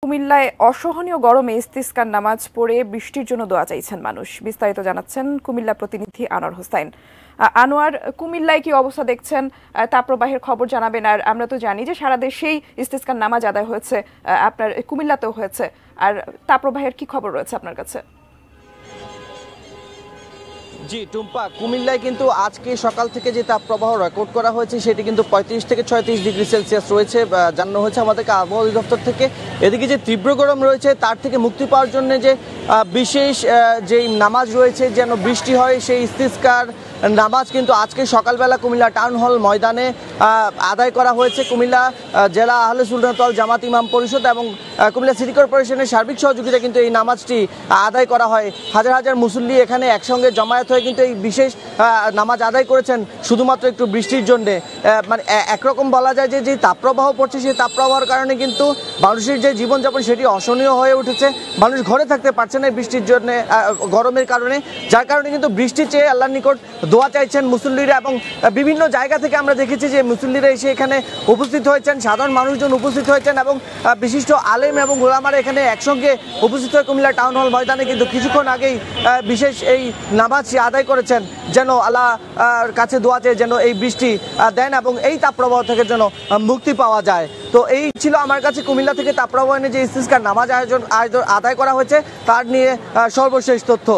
কুমিল্লায় অসহনীয় গরমে ইস্তিসকার নামাজ পড়ে বৃষ্টির জন্য দোয়া চাইছেন মানুষ। বিস্তারিত জানাচ্ছেন কুমিল্লা প্রতিনিধি আনোয়ার হোসেন। আনোয়ার, কুমিল্লায় কি অবস্থা দেখছেন? তাপপ্রবাহের খবর জানাবেন। আর আমরা তো জানি যে সারা দেশেই ইস্তিসকার নামাজ আদায় হয়েছে, আপনার কুমিল্লাতেও হয়েছে। আর তাপপ্রবাহের কি খবর রয়েছে আপনার কাছে? জি টুম্পা, কুমিল্লায় কিন্তু আজকে সকাল থেকে যে তাপপ্রবাহ রেকর্ড করা হয়েছে সেটি কিন্তু 35 থেকে 36 ডিগ্রি সেলসিয়াস রয়েছে, জানানো হয়েছে আমাদেরকে আবহাওয়া অধিদপ্তর থেকে। এদিকে যে তীব্র গরম রয়েছে তার থেকে মুক্তি পাওয়ার জন্য যে বিশেষ যেই নামাজ রয়েছে, যেন বৃষ্টি হয়, সেই ইস্তিসকার নামাজ কিন্তু আজকে সকালবেলা কুমিল্লা টাউন হল ময়দানে আদায় করা হয়েছে। কুমিল্লা জেলা আহলে সুন্নাত ওয়াল জামাত ইমাম পরিষদ এবং কুমিল্লা সিটি কর্পোরেশনের সার্বিক সহযোগিতা কিন্তু এই নামাজটি আদায় করা হয়। হাজার হাজার মুসল্লি এখানে একসঙ্গে জমায়েত হয়ে কিন্তু এই বিশেষ নামাজ আদায় করেছেন শুধুমাত্র একটু বৃষ্টির জন্যে। মানে একরকম বলা যায় যে তাপপ্রবাহ পড়ছে, সেই তাপপ্রবাহের কারণে কিন্তু মানুষের যে জীবনযাপন সেটি অসহনীয় হয়ে উঠেছে। মানুষ ঘরে থাকতে পারছে না বৃষ্টির জন্য, গরমের কারণে, যার কারণে কিন্তু বৃষ্টি চেয়ে আল্লাহর নিকট দোয়া চাইছেন মুসল্লিরা। এবং বিভিন্ন জায়গা থেকে আমরা দেখেছি যে মুসল্লিরা এসে এখানে উপস্থিত হয়েছেন, সাধারণ মানুষজন উপস্থিত হয়েছেন এবং বিশিষ্ট আলেম এবং ওলামারা এখানে একসঙ্গে উপস্থিত হয়ে কুমিল্লা টাউন হল ময়দানে কিন্তু কিছুক্ষণ আগেই বিশেষ এই নামাজ আদায় করেছেন, যেন আল্লাহর কাছে দোয়া চেয়ে যেন এই বৃষ্টি দেন এবং এই তাপপ্রবাহ থেকে যেন মুক্তি পাওয়া যায়। তো এই ছিল আমার কাছে কুমিল্লা থেকে তাপপ্রবাহ নিয়ে যে ইস্তিসকার নামাজ আদায় করা হয়েছে তার নিয়ে সর্বশেষ তথ্য।